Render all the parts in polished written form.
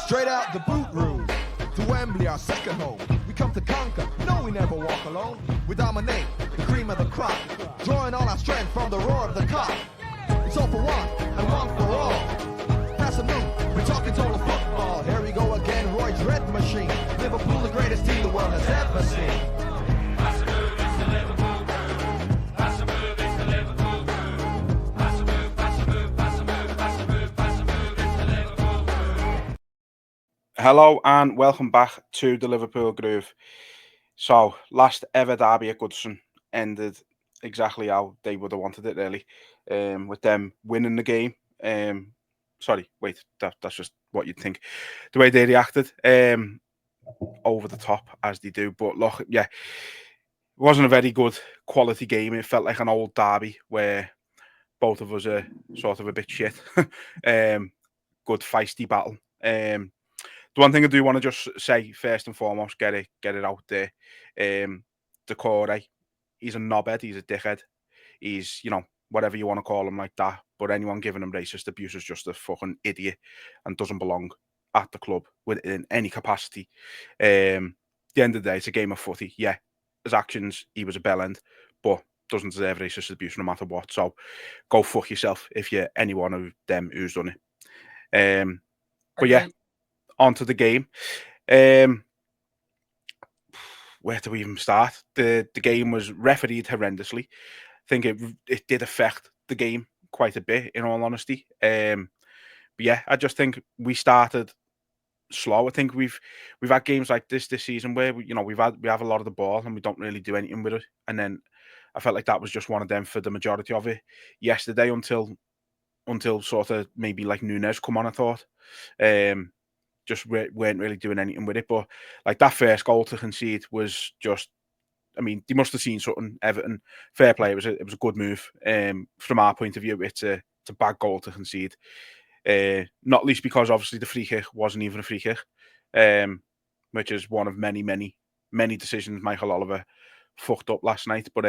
Straight out the boot room, to Wembley, our second home. We come to conquer, no, we never walk alone. We dominate, the cream of the crop, drawing all our strength from the roar of the cock. It's all for one, and one for all. Pass a move, we're talking total football. Here we go again, Roy's red machine. Liverpool, the greatest team the world has ever seen. Pass a move, it's the Liverpool crew. Pass a move, it's the Liverpool crew. Pass a move, pass a move, pass a move, pass a move, pass a move, it's the Liverpool crew. Hello and welcome back to the Liverpool Groove. So, last ever derby at Goodison ended exactly how they would have wanted it, really, with them winning the game. Sorry, wait, that's just what you'd think. The way they reacted, over the top as they do. But look, yeah, it wasn't a very good quality game. It felt like an old derby where both of us are sort of a bit shit. Good feisty battle. The one thing I do want to just say first and foremost, get it out there. Decore, he's a knobhead, he's a dickhead, he's, whatever you want to call him like that. But anyone giving him racist abuse is just a fucking idiot and doesn't belong at the club in any capacity. The end of the day, it's a game of footy. Yeah, his actions, he was a bellend, but doesn't deserve racist abuse no matter what. So go fuck yourself if you're any one of them who's done it. But yeah, onto the game. Where do we even start? The game was refereed horrendously. I think it did affect the game quite a bit, in all honesty. But yeah, I just think we started slow. I think we've had games like this season where we have a lot of the ball and we don't really do anything with it. And then I felt like that was just one of them for the majority of it yesterday until sort of maybe like Nunes come on, I thought. Just weren't really doing anything with it. But like that first goal to concede was just, I mean, they must have seen something. Everton, fair play. It was a good move. From our point of view, it's a bad goal to concede. Not least because obviously the free kick wasn't even a free kick, which is one of many decisions Michael Oliver fucked up last night. But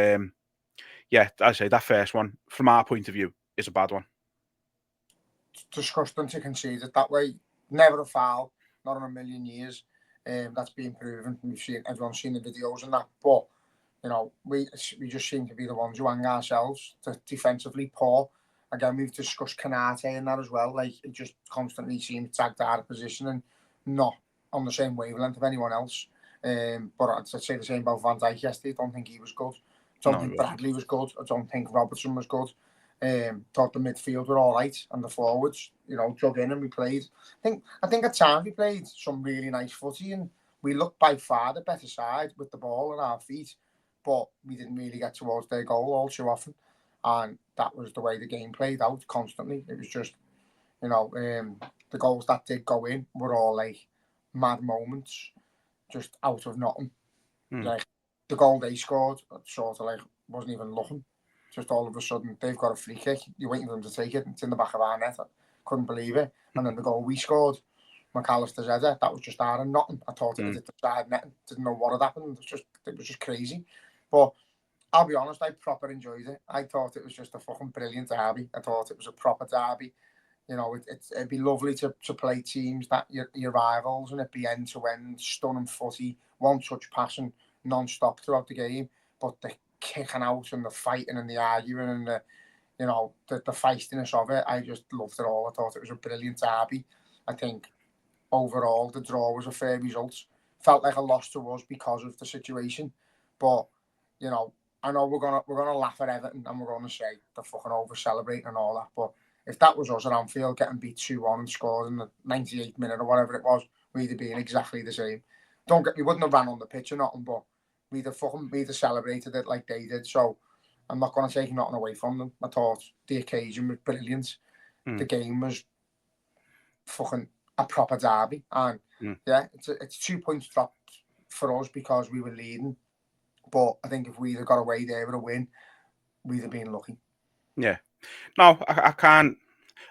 yeah, I say that first one, from our point of view, is a bad one. It's disgusting to concede it that way. Never a foul, not in a million years. That's been proven. Everyone's seen the videos and that. But we just seem to be the ones who hang ourselves to defensively poor. Again, we've discussed Canate and that as well. Like, it just constantly seems tagged out of position and not on the same wavelength of anyone else. But I'd say the same about Van Dijk yesterday. I don't think he was good. I don't think Bradley was good. I don't think Robertson was good. Thought the midfield were all right and the forwards, dug in and we played. I think at times we played some really nice footy and we looked by far the better side with the ball at our feet, but we didn't really get towards their goal all too often. And that was the way the game played out constantly. It was just, the goals that did go in were all like mad moments, just out of nothing. Like the goal they scored, sort of like wasn't even looking. Just all of a sudden, they've got a free kick. You're waiting for them to take it. It's in the back of our net. I couldn't believe it. And then the goal we scored, McAllister's header, that was just out of nothing. I thought it was at the side net. Didn't know what had happened. It was just crazy. But I'll be honest, I proper enjoyed it. I thought it was just a fucking brilliant derby. I thought it was a proper derby. It'd be lovely to play teams that your rivals and it'd be end to end, stunning footy, one touch passing non-stop throughout the game. But the kicking out and the fighting and the arguing and the feistiness of it, I just loved it all. I thought it was a brilliant derby. I think overall the draw was a fair result. Felt like a loss to us because of the situation, but I know we're gonna laugh at Everton and we're gonna say they're fucking over celebrating and all that. But if that was us at Anfield getting beat 2-1 and scored in the 98th minute or whatever it was, we'd have been exactly the same. We wouldn't have ran on the pitch or nothing, but we'd have celebrated it like they did. So I'm not going to take nothing away from them. I thought the occasion was brilliant. The game was fucking a proper derby. And yeah, it's 2 points dropped for us because we were leading. But I think if we'd have got away there with a win, we'd have been lucky. Yeah. No, I can't,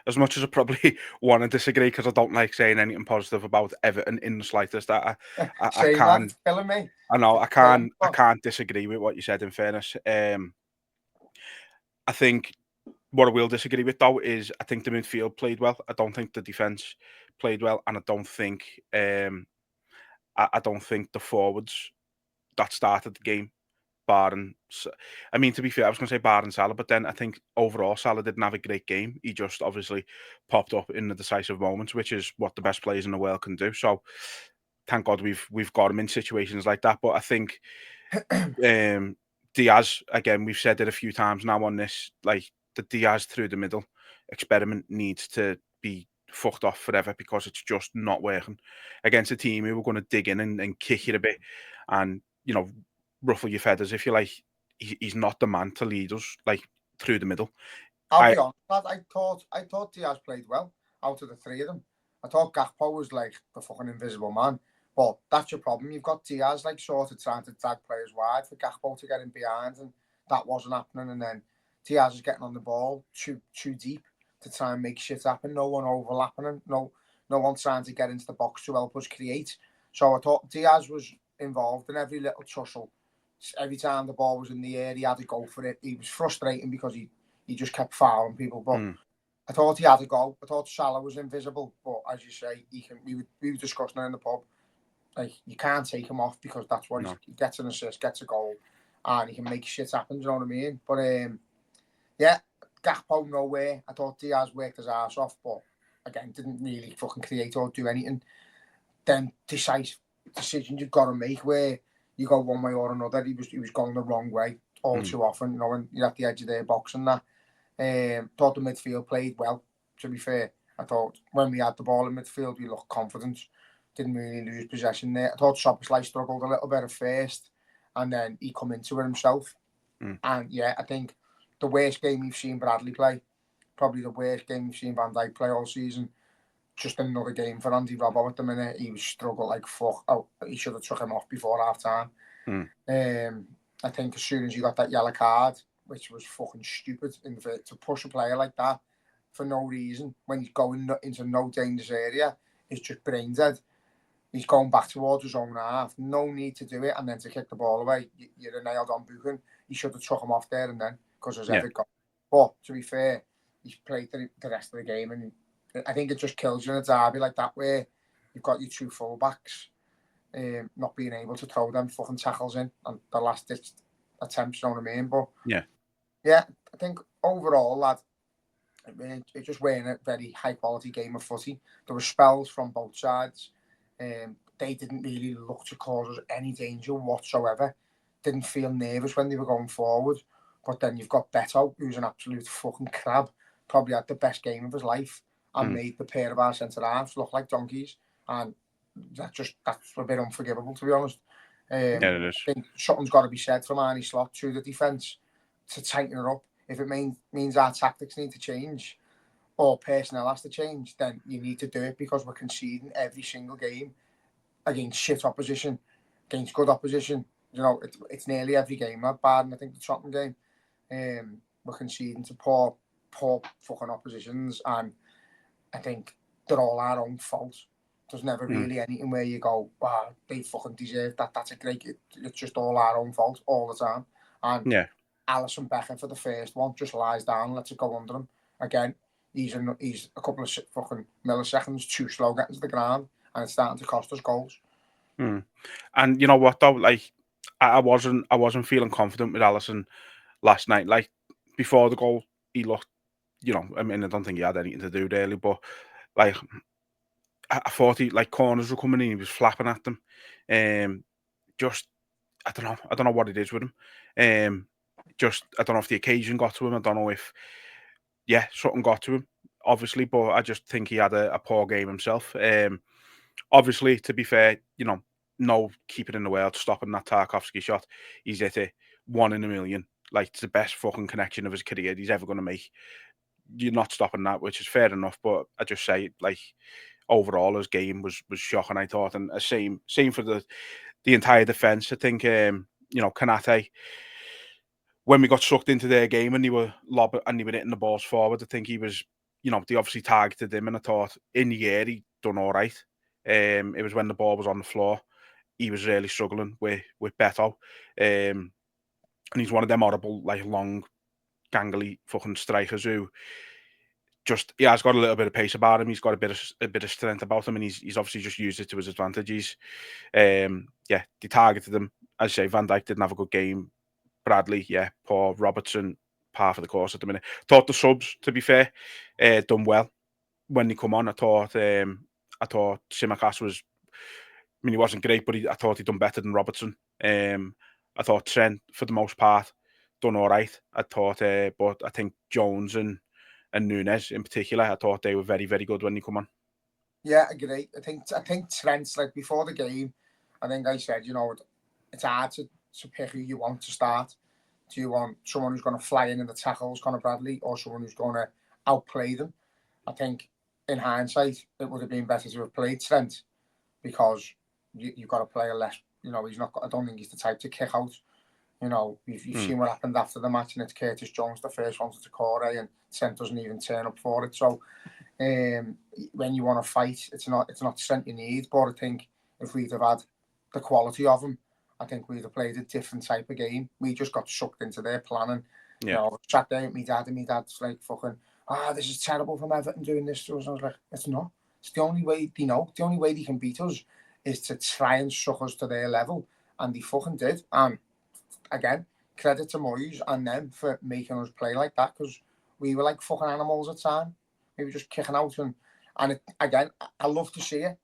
as much as I probably want to disagree because I don't like saying anything positive about Everton in the slightest. I can't. That, killing me. I know I can't disagree with what you said. In fairness, I think What I will disagree with though is I think the midfield played well. I don't think the defence played well, and I don't think I don't think the forwards that started the game, barring. I mean, to be fair, I was going to say barring Salah, but then I think overall Salah didn't have a great game. He just obviously popped up in the decisive moments, which is what the best players in the world can do. So thank God we've got him in situations like that. But I think Diaz, again, we've said it a few times now on this, like the Diaz through the middle experiment needs to be fucked off forever because it's just not working against a team who are going to dig in and kick you a bit and, you know, ruffle your feathers if you like. He's not the man to lead us like through the middle. I'll be honest, lad, I thought Diaz played well out of the three of them. I thought Gakpo was like the fucking invisible man. But that's your problem. You've got Diaz like sort of trying to tag players wide for Gakpo to get in behind, and that wasn't happening. And then Diaz is getting on the ball too deep to try and make shit happen. No one overlapping him. No one trying to get into the box to help us create. So I thought Diaz was involved in every little tussle. Every time the ball was in the air, he had to go for it. He was frustrating because he just kept fouling people. But I thought he had to go. I thought Salah was invisible. But as you say, we were discussing it in the pub. Like, you can't take him off because that's what he gets an assist, gets a goal, and he can make shit happen. Do you know what I mean? But yeah, Gakpo nowhere. I thought Diaz worked his ass off, but again, didn't really fucking create or do anything. Then decisive decisions you've got to make where you go one way or another. He was going the wrong way all too often. You know, when you're at the edge of their box and that. Thought the midfield played well. To be fair, I thought when we had the ball in midfield, we looked confident. Didn't really lose possession there. I thought Szoboszlai struggled a little bit at first, and then he come into it himself. And yeah, I think the worst game we've seen Bradley play, probably the worst game we've seen Van Dijk play all season. Just another game for Andy Robbo at the minute. He was struggled like fuck. Oh, he should have took him off before half time. I think as soon as he got that yellow card, which was fucking stupid, to push a player like that for no reason when he's going into no dangerous area, it's just brain dead. He's going back towards his own half. No need to do it, and then to kick the ball away. You're a nailed on booking. He should have took him off there and then because there's every goal. But to be fair, he's played the rest of the game, and I think it just kills you in a derby like that where you've got your two fullbacks not being able to throw them fucking tackles in and the last ditch attempts. You know what I mean? But yeah, I think overall, lad, it just weren't a very high quality game of footy. There were spells from both sides. They didn't really look to cause us any danger whatsoever. Didn't feel nervous when they were going forward. But then you've got Beto, who's an absolute fucking crab. Probably had the best game of his life and made the pair of our centre halves look like donkeys. And that's a bit unforgivable, to be honest. It is. I think something's got to be said from Arnie Slot to the defence to tighten it up. If it means our tactics need to change or personnel has to change, then you need to do it because we're conceding every single game against shit opposition, against good opposition. You know, it's nearly every game, not bad. And I think the Tottenham game, we're conceding to poor fucking oppositions, and I think they're all our own fault. There's never really anything where you go, wow, they fucking deserve that. That's a great. It's just all our own fault all the time. And Alisson Becker for the first one just lies down, lets it go under him. Again, he's a couple of fucking milliseconds too slow getting to the ground, and it's starting to cost us goals. And you know what though, like I wasn't feeling confident with Alisson last night. Like before the goal, he looked, you know, I mean, I don't think he had anything to do really, but like I thought he like corners were coming in, he was flapping at them. Just I don't know what it is with him. Just I don't know if the occasion got to him. I don't know if something got to him, obviously, but I just think he had a poor game himself. Obviously, to be fair, you know, no keeper in the world stopping that Tarkovsky shot. He's hit it 1 in a million. Like, it's the best fucking connection of his career he's ever going to make. You're not stopping that, which is fair enough. But I just say, like, overall, his game was shocking, I thought. And same for the entire defence. I think, you know, Kanate, when we got sucked into their game and they were hitting the balls forward, I think he was, you know, they obviously targeted him, and I thought in the air he done all right. It was when the ball was on the floor, he was really struggling with Beto. And he's one of them horrible, like, long gangly fucking strikers who he has got a little bit of pace about him. He's got a bit of strength about him, and he's obviously just used it to his advantage. They targeted him. As I say, Van Dijk didn't have a good game. Bradley, poor. Robertson, par for the course at the minute. Thought the subs, to be fair, done well when they come on. I thought Tsimikas was. I mean, he wasn't great, but I thought he'd done better than Robertson. I thought Trent, for the most part, done all right. I thought, but I think Jones and Nunes in particular, I thought they were very, very good when they come on. Yeah, I agree. I think Trent's, like, before the game, I think I said, it's hard to pick who you want to start. Do you want someone who's going to fly in the tackles, Conor Bradley, or someone who's going to outplay them? I think in hindsight, it would have been better to have played Trent, because you've got to play a less. He's not. I don't think he's the type to kick out. You've seen what happened after the match, and it's Curtis Jones, the first one to Decore, and Trent doesn't even turn up for it. So when you want to fight, it's not Trent you need. But I think if we'd have had the quality of him, I think we'd have played a different type of game. We just got sucked into their planning. I sat there with my dad, and my dad's like, fucking, this is terrible from Everton doing this to us. And I was like, it's not. It's the only way they know. The only way they can beat us is to try and suck us to their level. And they fucking did. And again, credit to Moyes and them for making us play like that, because we were like fucking animals at the time. We were just kicking out. And again, I love to see it.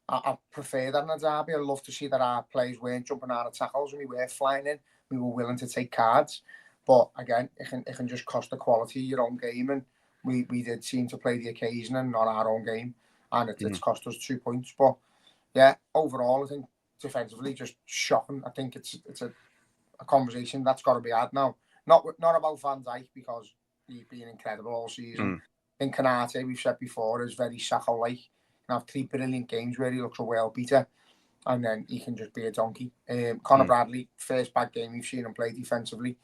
I prefer that in a derby. I love to see that our players weren't jumping out of tackles and we were flying in. We were willing to take cards. But again, it can just cost the quality of your own game. And we did seem to play the occasion and not our own game. And it's cost us 2 points. But yeah, overall, I think defensively, just shocking. I think it's a conversation that's got to be had now. Not about Van Dijk, because he's been incredible all season. I think Kanate, we've said before, is very Saka-like. He can have 3 brilliant games where he looks a world beater, and then he can just be a donkey. Conor Bradley, first bad game we've seen him play defensively.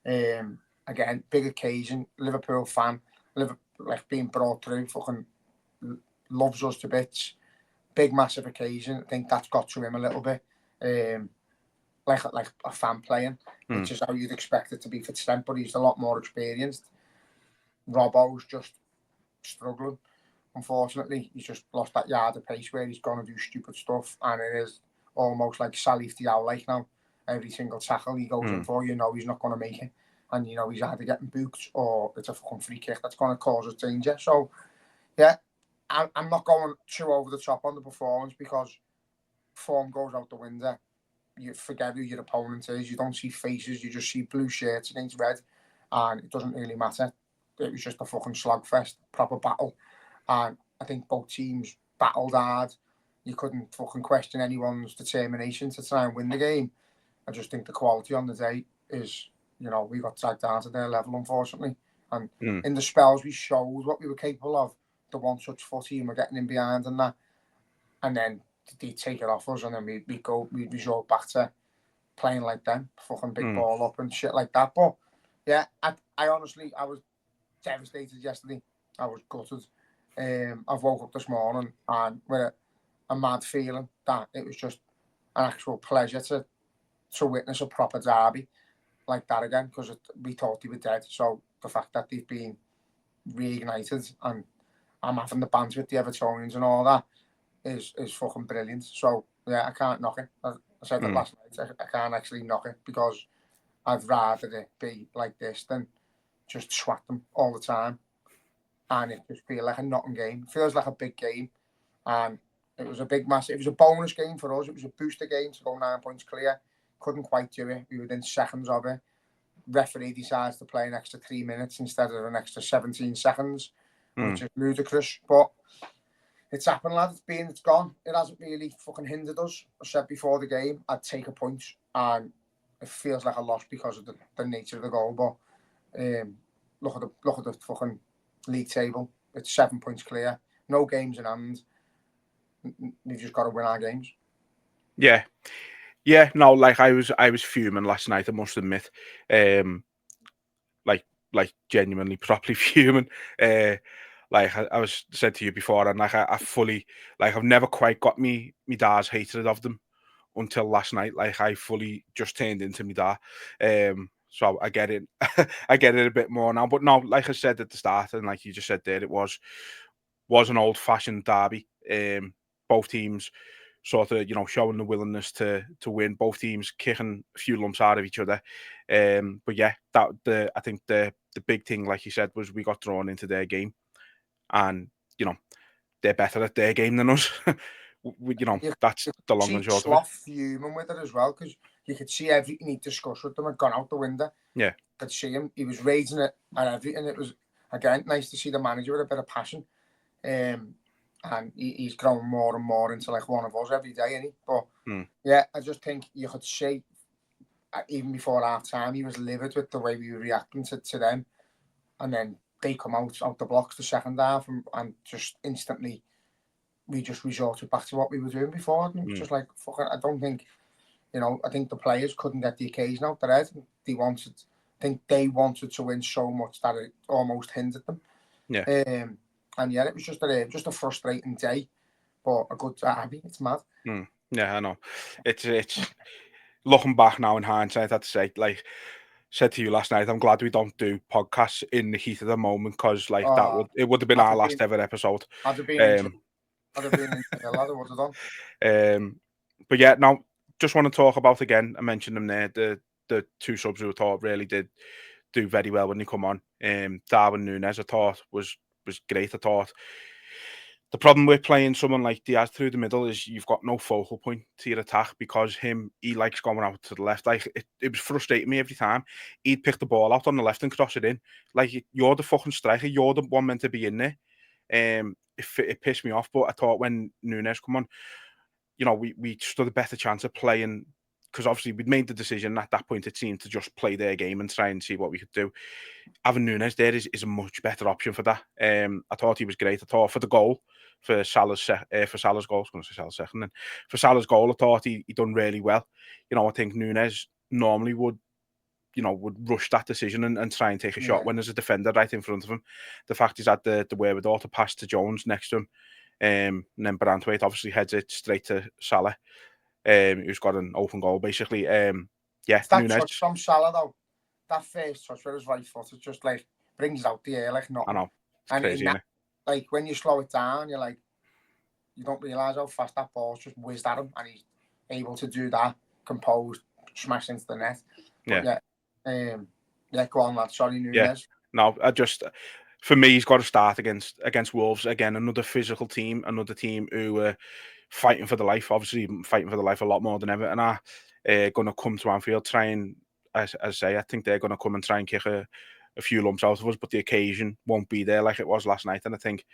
Again, big occasion, Liverpool fan, like being brought through, fucking loves us to bits. Big, massive occasion. I think that's got to him a little bit. Like a fan playing, which is how you'd expect it to be for Trent, but he's a lot more experienced. Robbo's just struggling. Unfortunately, he's just lost that yard of pace where he's going to do stupid stuff, and it is almost like Salif Diao like now. Every single tackle he goes in for, he's not going to make it. And, he's either getting booked or it's a fucking free kick that's going to cause us danger. So, yeah, I'm not going too over the top on the performance, because form goes out the window. You forget who your opponent is. You don't see faces. You just see blue shirts against red. And it doesn't really matter. It was just a fucking slogfest, proper battle. And I think both teams battled hard. You couldn't fucking question anyone's determination to try and win the game. I just think the quality on the day is, we got dragged down to their level, unfortunately. And in the spells, we showed what we were capable of. The one touch footy, and we're getting in behind and that. And then they take it off us, and then we resort back to playing like them, fucking big ball up and shit like that. But yeah, I honestly, I was devastated yesterday. I was gutted. I've woke up this morning and with a mad feeling that it was just an actual pleasure to witness a proper derby like that again, because we thought they were dead. So the fact that they've been reignited, and I'm having the banter with the Evertonians and all that, is fucking brilliant. So yeah, I can't knock it. I said that last night. I can't actually knock it, because I'd rather it be like this than just swat them all the time. And it just feels like a knocking game. It feels like a big game. And it was a big massive. It was a bonus game for us. It was a booster game to go 9 points clear. Couldn't quite do it. We were within seconds of it. Referee decides to play an extra 3 minutes instead of an extra 17 seconds, which is ludicrous. But it's happened, lad. It's gone. It hasn't really fucking hindered us. I said before the game, I'd take a point, and it feels like a loss because of the nature of the goal. But look at the fucking league table. It's 7 points clear. No games in hand. We've just got to win our games. Yeah, no, like I was fuming last night, I must admit. Like genuinely properly fuming. Like I was said to you before, and like I fully, like, I've never quite got me hatred of them until last night. Like I fully just turned into me dad. So I get it. I get it a bit more now. But no, like I said at the start, and like you just said there, it was an old-fashioned derby. Both teams sort of, showing the willingness to win. Both teams kicking a few lumps out of each other. But yeah, I think the big thing, like you said, was we got drawn into their game, and they're better at their game than us. That's the long and short of it. Sloth fuming with it as well, because you could see everything he'd discussed with them had gone out the window. Yeah. Could see him. He was raging it and everything. It was, again, nice to see the manager with a bit of passion. And he's growing more and more into like one of us every day, isn't he? But yeah, I just think you could see, even before half time, he was livid with the way we were reacting to them. And then they come out the blocks the second half and just instantly we just resorted back to what we were doing before. And it was just like, fucking, I don't think, I think the players couldn't get the occasion out their head. They wanted to win so much that it almost hindered them. Yeah. And yeah, it was just a frustrating day, but a good derby. It's mad. Yeah, I know. It's looking back now in hindsight, I'd say, like said to you last night, I'm glad we don't do podcasts in the heat of the moment, because like it would have been our last ever episode. I'd have been in the ladder, would have done. But yeah, now just want to talk about again. I mentioned them there. The two subs who I thought really did do very well when they come on. Darwin Núñez, I thought was great. I thought the problem with playing someone like Diaz through the middle is you've got no focal point to your attack, because he likes going out to the left. Like it was frustrating me every time. He'd pick the ball out on the left and cross it in. Like, you're the fucking striker. You're the one meant to be in there. It pissed me off. But I thought when Núñez come on, we stood a better chance of playing, because obviously we'd made the decision at that point, it seemed, to just play their game and try and see what we could do. Having Núñez there is a much better option for that. I thought he was great. I thought for the goal, for Salah's goal, I was going to say Salah's second, then for Salah's goal, I thought he done really well. I think Núñez normally would rush that decision and try and take a shot when there's a defender right in front of him. The fact he's had the wherewithal to pass to Jones next to him, and then Branthwaite obviously heads it straight to Salah, who's got an open goal basically. Yeah, that Núñez. Touch from Salah though, that first touch with his right foot, it just like brings out the air like nothing. I know, it's crazy, isn't it? Like when you slow it down, you're like, you don't realise how fast that ball's just whizzed at him, and he's able to do that, composed, smash into the net. But go on, lad. Sorry, Núñez. Yeah. No, for me, he's got to start against Wolves again. Another physical team, another team who are fighting for the life. Obviously, fighting for the life a lot more than Everton are. Going to come to Anfield, trying, as I say, I think they're going to come and try and kick a few lumps out of us, but the occasion won't be there like it was last night. And I think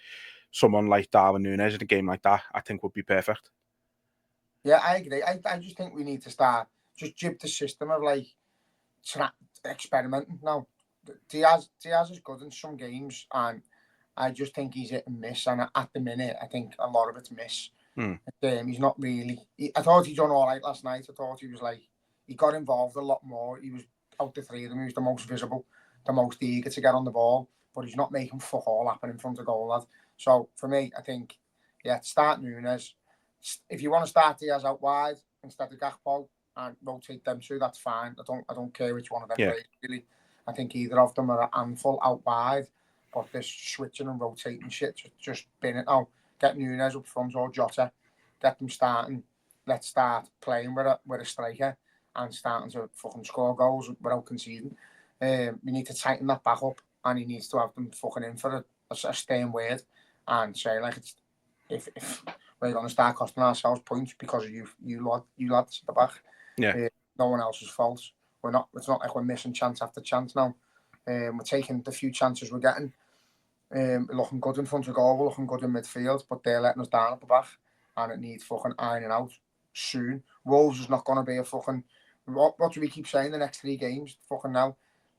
someone like Darwin Núñez in a game like that, I think would be perfect. Yeah, I agree. I just think we need to start just jib the system of like experimenting now. Diaz is good in some games, and I just think he's hit and miss. And at the minute, I think a lot of it's miss. He's not really. I thought he done all right last night. I thought he was like, he got involved a lot more. He was out the three of them. He was the most visible, the most eager to get on the ball, but he's not making fuck all happen in front of goal, lad. So for me, I think, start Núñez. If you want to start Diaz out wide instead of Gakpo and rotate them two, that's fine. I don't care which one of them plays, really. I think either of them are a handful out wide, but this switching and rotating shit, just bin it out. Get Núñez up front or Jota, get them starting. Let's start playing with a striker and starting to fucking score goals without conceding. We need to tighten that back up, and he needs to have them fucking in for a stern word and say, like, it's if we're going to start costing ourselves points because of you lads at the back. No one else's fault. It's not like we're missing chance after chance now. We're taking the few chances we're getting. Looking good in front of goal, looking good in midfield, but they're letting us down at the back, and it needs fucking ironing out soon. Wolves is not going to be a fucking. What do we keep saying? The next 3 games, fucking now,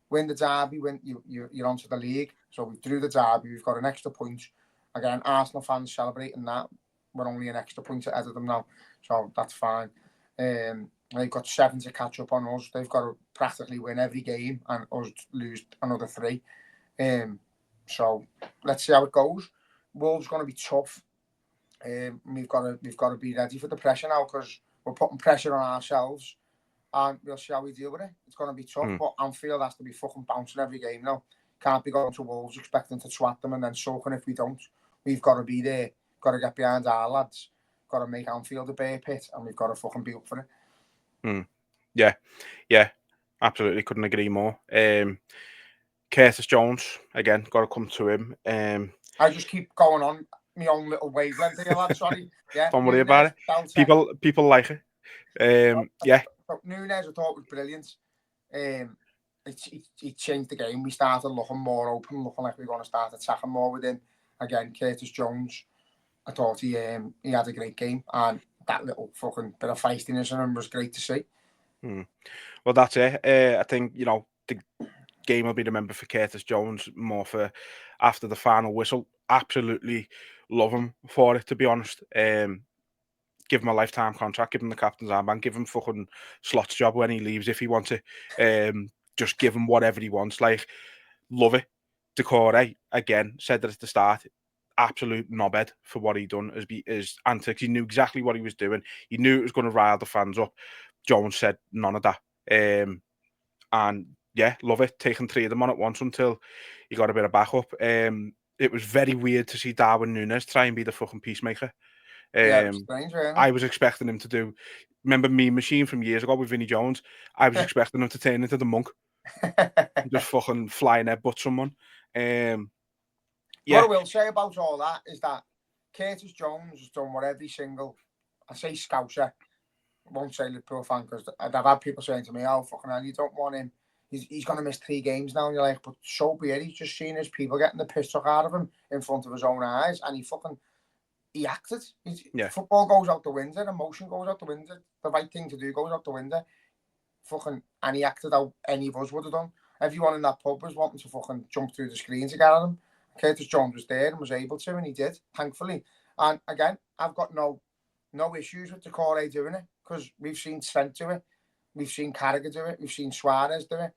win the derby, you're onto the league. So we drew the derby, we've got an extra point. Again, Arsenal fans celebrating that. We're only an extra point ahead of them now, so that's fine. They've got 7 to catch up on us. They've got to practically win every game and us lose another 3. So let's see how it goes. Wolves going to be tough. We've got to be ready for the pressure now, because we're putting pressure on ourselves and we'll see how we deal with it. It's going to be tough, but Anfield has to be fucking bouncing every game now. Can't be going to Wolves expecting to swat them and then sulking if we don't. We've got to be there, got to get behind our lads, got to make Anfield a bear pit, and we've got to fucking be up for it. Yeah, absolutely. Couldn't agree more. Curtis Jones, again, got to come to him. I just keep going on my own little wavelength here, lad. Sorry. Yeah, Don't worry about it. People like it. Yeah. Nunes, I thought, was brilliant. He changed the game. We started looking more open, looking like we were going to start attacking more with him. Again, Curtis Jones, I thought he had a great game, and that little fucking bit of feistiness in him was great to see. Well, that's it. I think, the game will be remembered for Curtis Jones more for after the final whistle. Absolutely love him for it, to be honest. Give him a lifetime contract, give him the captain's armband, give him fucking Slot's job when he leaves if he wants it. Just give him whatever he wants. Like, love it. Decore, again, said that at the start, absolute knobhead for what he done as antics. He knew exactly what he was doing. He knew it was going to rile the fans up. Jones said none of that. And yeah, love it. Taking 3 of them on at once until he got a bit of backup. It was very weird to see Darwin Núñez try and be the fucking peacemaker. Yeah, strange, really. I was expecting him to do. Remember Meme Machine from years ago with Vinnie Jones? I was expecting him to turn into the monk, just fucking flying headbutt someone. Yeah. What I will say about all that is that Curtis Jones has done what every single, I say Scouser, I won't say Liverpool fan, because I've had people saying to me, "Oh, fucking hell, you don't want him. He's going to miss 3 games now." And you're like, but so be it. He's just seen his people getting the piss took out of him in front of his own eyes, and he acted. Football goes out the window, emotion goes out the window, the right thing to do goes out the window. And he acted out any of us would have done. Everyone in that pub was wanting to fucking jump through the screen to get at him. Curtis Jones was there and was able to, and he did, thankfully. And again, I've got no issues with Decore doing it, because we've seen Trent do it, we've seen Carragher do it, we've seen Suarez do it.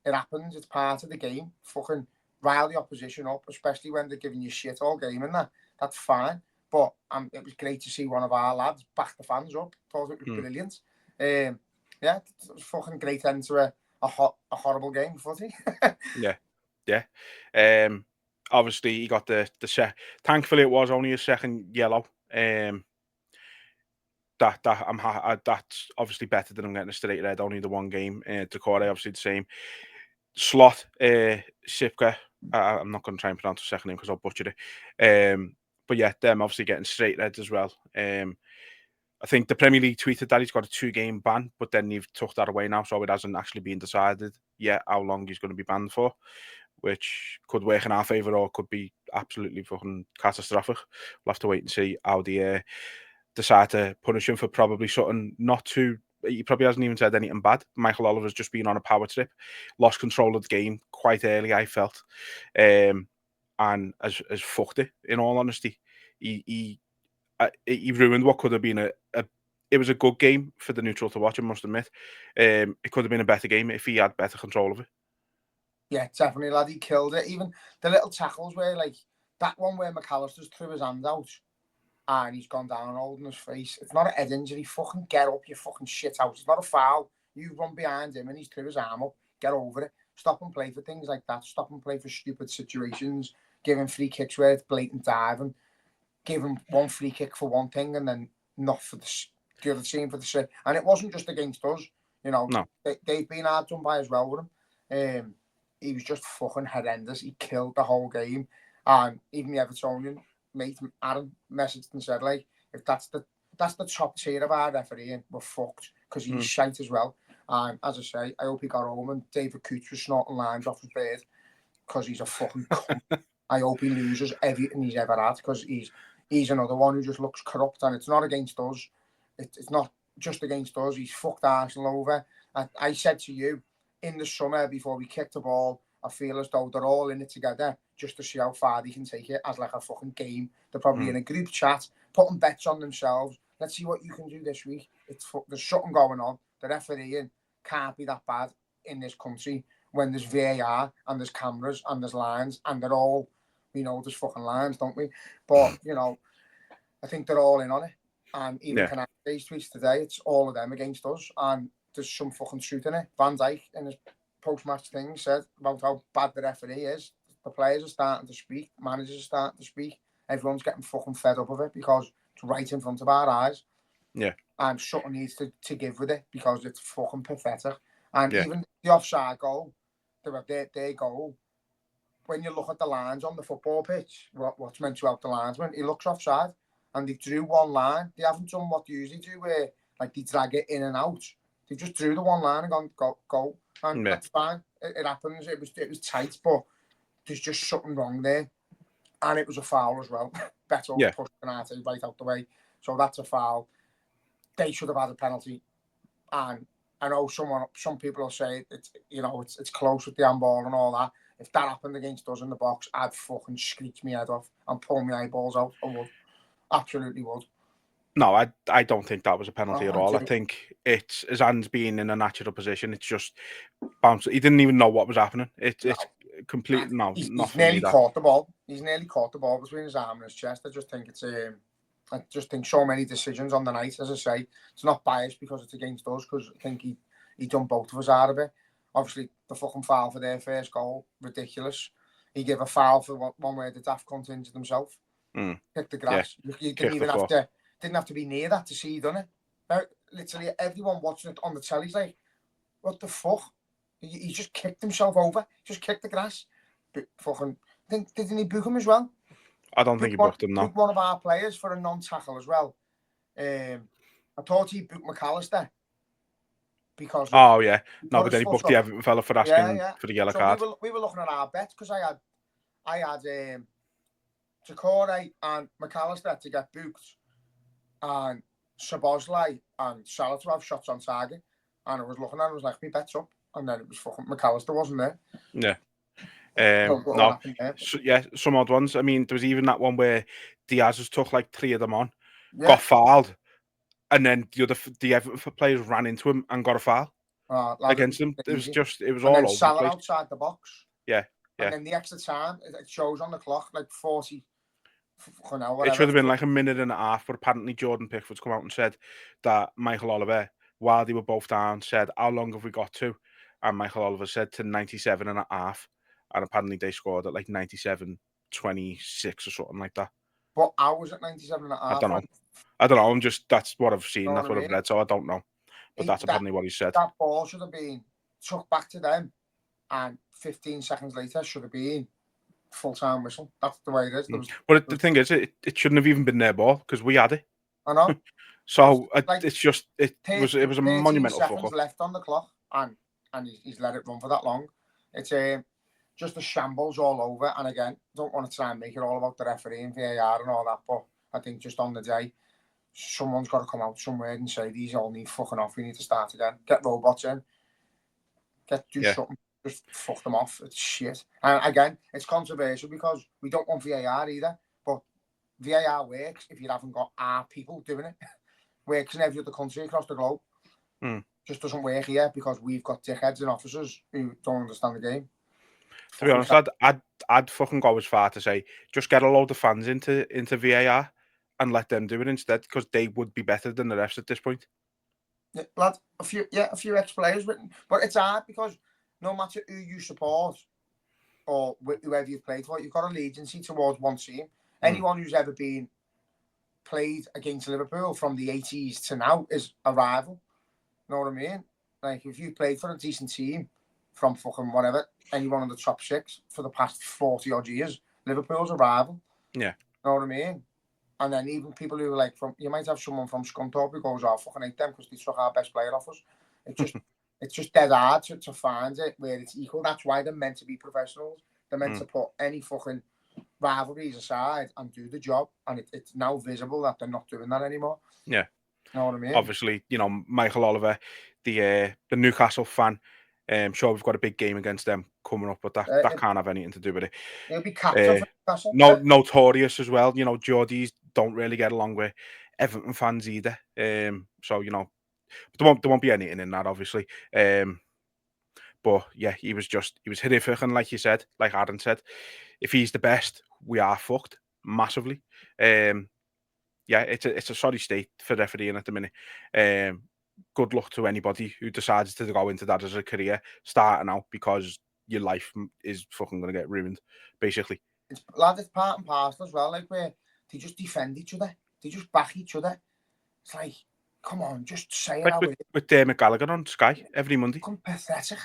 It happens, it's part of the game. Fucking rile the opposition up, especially when they're giving you shit all game and that's fine. But it was great to see one of our lads back the fans up. Thought it was brilliant. Yeah, it was fucking great end to a horrible game of footy. Yeah. Obviously, he got the set. Thankfully, it was only his second yellow. That's obviously better than him getting a straight red. Only the 1 game. Decore, obviously the same. Slot, Sipka. I'm not going to try and pronounce the second name because I'll butcher it. But yeah, them obviously getting straight reds as well. I think the Premier League tweeted that he's got a 2-game ban, but then they've took that away now, so it hasn't actually been decided yet how long he's going to be banned for, which could work in our favour or could be absolutely fucking catastrophic. We'll have to wait and see how they decide to punish him for probably something not too. He probably hasn't even said anything bad. Michael Oliver's just been on a power trip, lost control of the game quite early, I felt, and has fucked it. In all honesty, he ruined what could have been it was a good game for the neutral to watch, I must admit. It could have been a better game if he had better control of it. Yeah, definitely, lad. He killed it. Even the little tackles where, like, that one where McAllister's threw his hand out and he's gone down holding his face. It's not a head injury. Fucking get up, you fucking shit out. It's not a foul. You run behind him and he's threw his arm up. Get over it. Stop and play for things like that. Stop and play for stupid situations. Give him free kicks where it's blatant diving. Give him 1 free kick for one thing and then not for the other team for the same. And it wasn't just against us. No. They've been hard done by as well with him. He was just fucking horrendous. He killed the whole game. And even the Evertonian mate, Aaron, messaged and said, like, if that's the top tier of our refereeing, we're fucked, because he's shite as well. And as I say, I hope he got home and David Cooch was snorting lines off his bed, because he's a fucking cunt. I hope he loses everything he's ever had, because he's another one who just looks corrupt, and it's not against us. It's not just against us. He's fucked Arsenal over. I said to you, in the summer, before we kicked the ball, I feel as though they're all in it together just to see how far they can take it as like a fucking game. They're probably in a group chat, putting bets on themselves. Let's see what you can do this week. There's something going on. The refereeing can't be that bad in this country when there's VAR and there's cameras and there's lines, and they're all, there's fucking lines, don't we? But, I think they're all in on it. And even Canary's tweets today, it's all of them against us. And there's some fucking truth in it. Van Dijk in his post-match thing said about how bad the referee is. The players are starting to speak, managers are starting to speak. Everyone's getting fucking fed up of it because it's right in front of our eyes. Yeah. And something needs to give with it because it's fucking pathetic. And Yeah. even the offside goal, their goal, when you look at the lines on the football pitch, what's meant to help the linesman, he looks offside. And they drew one line. They haven't done what they usually do, where like they drag it in and out. They just drew the one line and gone go. And that's fine. It happens. It was tight, but there's just something wrong there. And it was a foul as well. Beto pushed Canate right out the way. So that's a foul. They should have had a penalty. And I know some people will say it's close with the handball and all that. If that happened against us in the box, I'd fucking screech my head off and pull my eyeballs out. I would. Absolutely would. No, I don't think that was a penalty at all. I think it's his hands being in a natural position. It's just bounced. He didn't even know what was happening. It's complete. No, he's not for nearly me. Caught the ball. He's nearly caught the ball between his arm and his chest. I just think it's I just think so many decisions on the night. As I say, it's not biased because it's against us. Because I think he done both of us out of it. Obviously, the fucking foul for their first goal, ridiculous. He gave a foul for one where the daft cunt injured himself. Kick the grass. Yeah. You didn't even have to be near that to see he done it. Now, literally, everyone watching it on the telly's like, "What the fuck?" He just kicked himself over. Just kicked the grass. But fucking, didn't he book him as well? I don't think he booked him. No. Booked one of our players for a non-tackle as well. I thought he booked McAllister because. Oh yeah, no, but then he booked the Everton fella for asking for the yellow card. We were looking at our bets because I had Takore and McAllister to get booked, and Szoboszlai and Salah to have shots on target. And I was looking at it, I was like, me bets up. And then it was fucking McAllister, wasn't there? Yeah. Some odd ones. I mean, there was even that one where Diaz has took like 3 of them on, got fouled, and then the Everton players ran into him and got a foul against him. It was all over Salah the place. Outside the box. Yeah. And then the extra time, it shows on the clock like 40. It should have been like a minute and a half, but apparently Jordan Pickford's come out and said that Michael Oliver, while they were both down, said, "How long have we got to?" And Michael Oliver said to 97 and a half, and apparently they scored at like 97-26 or something like that. What hours at 97 and a half? I don't know. That's what I've seen. That's what I've read. So I don't know. But that's apparently what he said. That ball should have been took back to them, and 15 seconds later should have been full-time whistle. That's the way it is. But the thing is, it shouldn't have even been their ball because we had it. I know. So it's just it was a monumental fuck up. Left on the clock, and he's let it run for that long. It's just a shambles all over. And again, don't want to try and make it all about the referee and VAR and all that, but I think just on the day, someone's got to come out somewhere and say these all need fucking off. We need to start again. Get robots in. Do something. Just fuck them off. It's shit. And again, it's controversial because we don't want VAR either. But VAR works if you haven't got our people doing it. Works in every other country across the globe. Just doesn't work here because we've got dickheads and officers who don't understand the game. To be honest, I'd fucking go as far to say just get a load of fans into VAR and let them do it instead because they would be better than the refs at this point. Yeah, lad, a few ex-players written, but it's hard because no matter who you support or whoever you've played for, you've got allegiance towards one team. Anyone who's ever been played against Liverpool from the 80s to now is a rival. You know what I mean? Like, if you played for a decent team from fucking whatever, anyone in the top 6 for the past 40-odd years, Liverpool's a rival. Yeah. You know what I mean? And then even people who are like, you might have someone from Scunthorpe who goes, "Oh, fucking hate them because they took our best player off us." It's just dead hard to find it where it's equal. That's why they're meant to be professionals. They're meant to put any fucking rivalries aside and do the job. And it's now visible that they're not doing that anymore. Yeah. You know what I mean? Obviously, Michael Oliver, the Newcastle fan, sure, we've got a big game against them coming up, but that can't have anything to do with it. He'll be captain for Newcastle. Notorious as well. Geordies don't really get along with Everton fans either. So, there won't be anything in that, obviously. But yeah, he was horrific, and like you said, like Aaron said, if he's the best, we are fucked massively. Yeah, it's a sorry state for refereeing at the minute. good luck to anybody who decides to go into that as a career starting out, because your life is fucking going to get ruined, basically. It's part and parcel as well, like where they just defend each other, they just back each other. It's like, come on, just say it Like how it is. with Dermot Gallagher on Sky every Monday. Come pathetic.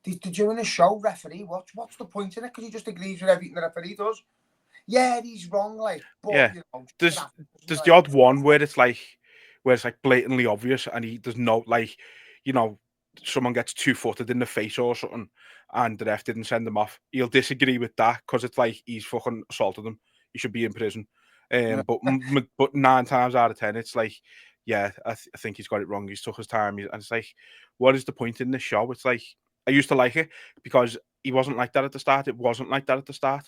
They're doing a show, referee. What's the point in it? Because he just agrees with everything the referee does. Yeah, he's wrong, like, but Yeah. you know, There's the odd one where it's like blatantly obvious, and he does not, like, you know, someone gets 2-footed in the face or something, and the ref didn't send him off. He'll disagree with that because it's like he's fucking assaulted him. He should be in prison. But 9 times out of 10, it's like, yeah, I think he's got it wrong. He's took his time, and it's like, what is the point in this show? It's like, I used to like it because he wasn't like that at the start. It wasn't like that at the start.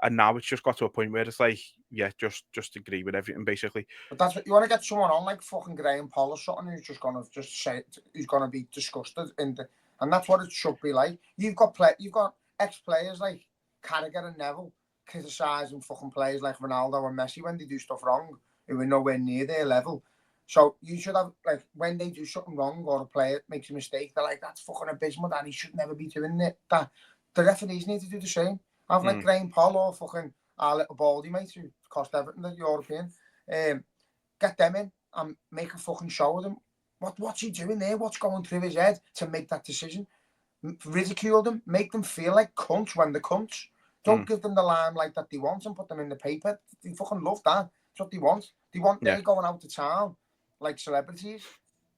And now it's just got to a point where it's like, yeah, just agree with everything, basically. But that's what you want to get someone on like fucking Graham Poll or something who's just gonna just say who's gonna be disgusted and that's what it should be like. You've got ex-players like Carragher and Neville criticising fucking players like Ronaldo and Messi when they do stuff wrong, who are nowhere near their level. So you should have, like, when they do something wrong or a player makes a mistake, they're like, that's fucking abysmal, that he should never be doing it. That the referees need to do the same. Have like Graham Poll or fucking our little baldy mate who cost everything, the European. Get them in and make a fucking show of them. What's he doing there? What's going through his head to make that decision? Ridicule them, make them feel like cunts when they're cunts. Don't give them the limelight that they want and put them in the paper. They fucking love that. That's what they want. They're going out to town like celebrities.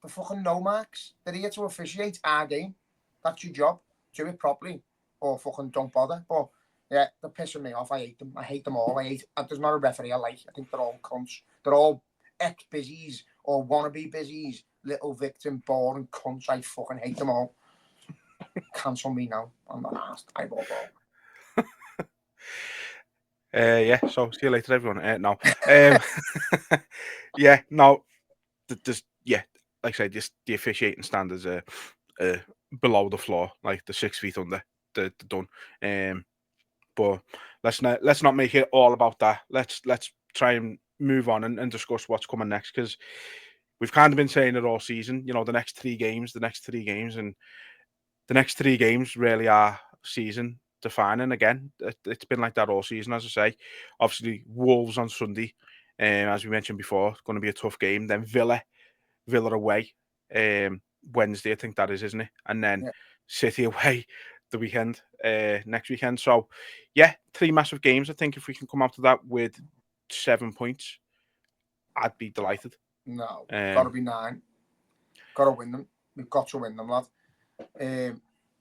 The fucking no marks. They're here to officiate our game. That's your job. Do it properly or fucking don't bother. But yeah, they're pissing me off. I hate them. I hate them all. There's not a referee I like. I think they're all cunts. They're all ex-busies or wannabe busies. Little victim, boring cunts. I fucking hate them all. Cancel me now. I'm not asked. I will go. Yeah, so see you later, everyone. No. Yeah, no. There's, yeah, like I said, just the officiating standards are below the floor, like the 6 feet under. They're done. But let's not make it all about that. Let's try and move on and discuss what's coming next, because we've kind of been saying it all season. You know, the next three games, and the next 3 games really are season defining again. It's been like that all season, as I say. Obviously, Wolves on Sunday, as we mentioned before, going to be a tough game. Then Villa away, Wednesday, I think that is, isn't it? And then City away the weekend, next weekend. So, yeah, 3 massive games. I think if we can come out of that with 7 points, I'd be delighted. No, got to be 9. Got to win them. We've got to win them, lad.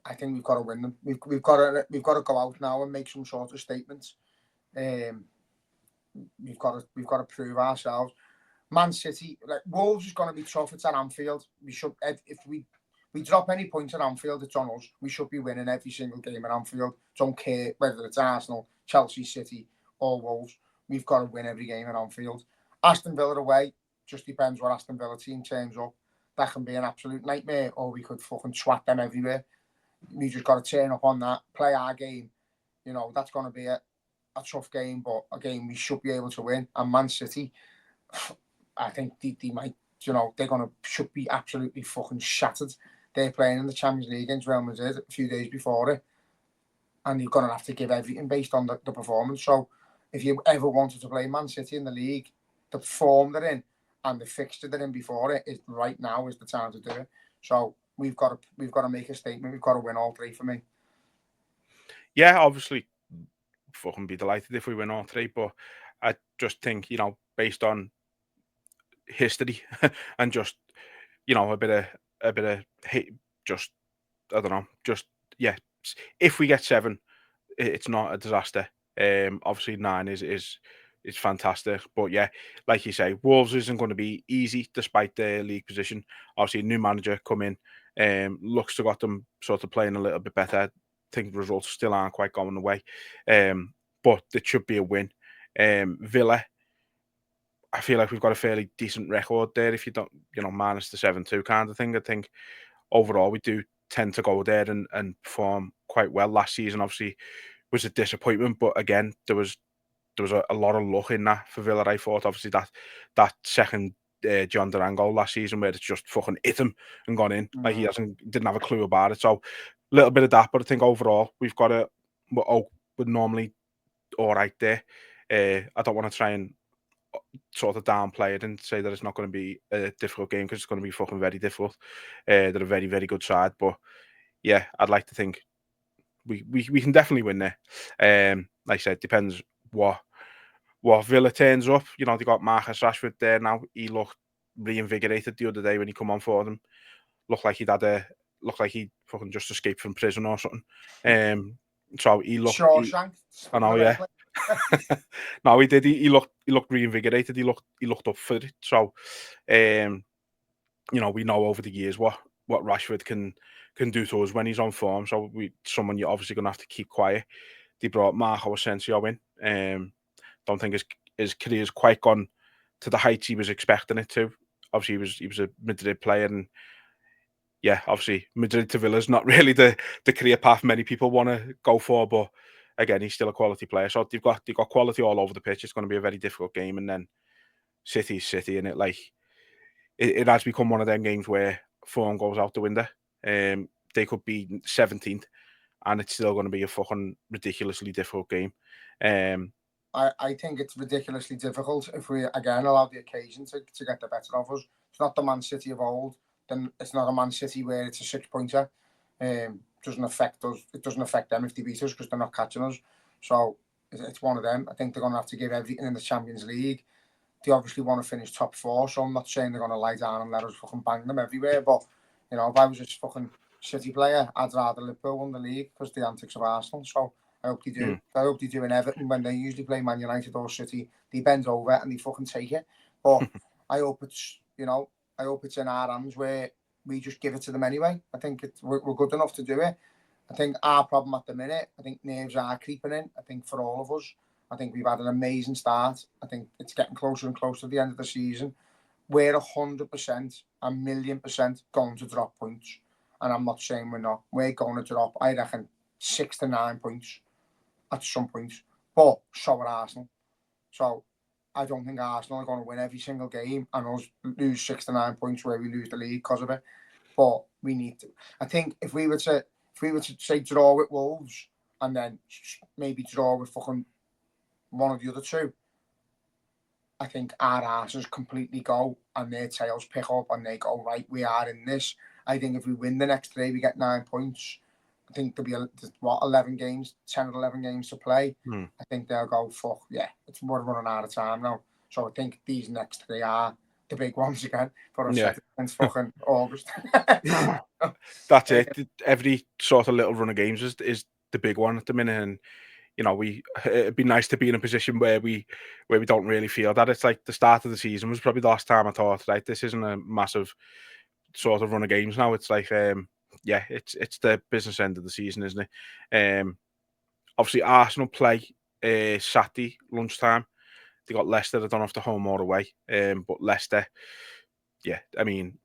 I think we've got to win them. We've got to go out now and make some sort of statements. We've got to prove ourselves. Man City, like Wolves, is going to be tough. It's at Anfield. We should, if we drop any points at Anfield, it's on us. We should be winning every single game at Anfield. Don't care whether it's Arsenal, Chelsea, City, or Wolves. We've got to win every game at Anfield. Aston Villa away, just depends what Aston Villa team turns up. That can be an absolute nightmare, or we could fucking swat them everywhere. We just got to turn up on that, play our game. You know, that's going to be a tough game, but a game we should be able to win. And Man City, I think they might, you know, should be absolutely fucking shattered. They're playing in the Champions League against Real Madrid a few days before it, and you're going to have to give everything based on the performance. So if you ever wanted to play Man City in the league, the form they're in and the fixture they're in before it, is right now is the time to do it. So we've got to make a statement. We've got to win all 3 for me. Yeah, obviously, fucking be delighted if we win all 3, but I just think, you know, based on history and just, you know, a bit of hate, just, I don't know, just, yeah, if we get 7, it's not a disaster. Obviously 9 is fantastic, but yeah, like you say, Wolves isn't going to be easy despite their league position. Obviously, a new manager come in, looks to got them sort of playing a little bit better. I think the results still aren't quite going the way, but it should be a win. Villa, I feel like we've got a fairly decent record there. If you don't, you know, minus the 7-2 kind of thing, I think overall we do tend to go there and perform quite well. Last season, obviously, was a disappointment, but again, there was a lot of luck in that for Villa. I thought, obviously, that second John Duran goal last season where it's just fucking hit him and gone in. Like he didn't have a clue about it. So a little bit of that, but I think overall we're normally all right there. I don't want to try and sort of downplay it and say that it's not going to be a difficult game, because it's going to be fucking very difficult. They're a very, very good side, but yeah, I'd like to think we can definitely win there. Like I said, depends what Villa turns up. You know, they got Marcus Rashford there now. He looked reinvigorated the other day when he come on for them. Looked like he fucking just escaped from prison or something. So he looked. Shawshank. I know, yeah. No, he did. He looked reinvigorated. He looked up for it. So, you know, we know over the years what Rashford can do to us when he's on form. So someone you're obviously going to have to keep quiet. They brought Marco Asensio in. Don't think his career's quite gone to the heights he was expecting it to. Obviously, he was a Madrid player, and yeah, obviously Madrid to Villa's not really the career path many people want to go for, but again, he's still a quality player. So they've got quality all over the pitch. It's going to be a very difficult game, and then City's City, and it has become one of them games where form goes out the window. They could be 17th, and it's still going to be a fucking ridiculously difficult game. I think it's ridiculously difficult if we again allow the occasion to get the better of us. It's not the Man City of old. Then it's not a Man City where it's a 6-pointer. Doesn't affect us. It doesn't affect them if they beat us because they're not catching us. So it's one of them. I think they're going to have to give everything in the Champions League. They obviously want to finish top 4, so I'm not saying they're going to lie down and let us fucking bang them everywhere. But you know, if I was a fucking City player, I'd rather Liverpool won the league because the antics of Arsenal. So I hope they do. I hope they do in Everton when they usually play Man United or City. They bend over and they fucking take it. But I hope it's, you know, I hope it's in our hands where we just give it to them anyway. I think we're good enough to do it. I think our problem at the minute, I think nerves are creeping in. I think for all of us, I think we've had an amazing start. I think it's getting closer and closer to the end of the season. We're 100%, 1,000,000% going to drop points. And I'm not saying we're not. We're going to drop, I reckon, 6 to 9 points at some point. But so are Arsenal. So I don't think Arsenal are going to win every single game and us lose 6 to 9 points where we lose the league because of it. But we need to. I think if we were to say draw with Wolves and then maybe draw with fucking one of the other two, I think our asses completely go and their tails pick up and they go, right, we are in this. I think if we win the next 3, we get 9 points. I think there'll be 11 games, 10 or 11 games to play. I think they'll go, fuck yeah, we're running out of time now. So I think these next 3 are the big ones again for us against fucking August. That's it. Every sort of little run of games is the big one at the minute, and you know, it'd be nice to be in a position where we don't really feel that. It's like the start of the season was probably the last time I thought, right, this isn't a massive sort of run of games now. It's like yeah, it's the business end of the season, isn't it? Obviously Arsenal play Saturday lunchtime. They got Leicester. I don't know if they're home or away. But Leicester, yeah, I mean,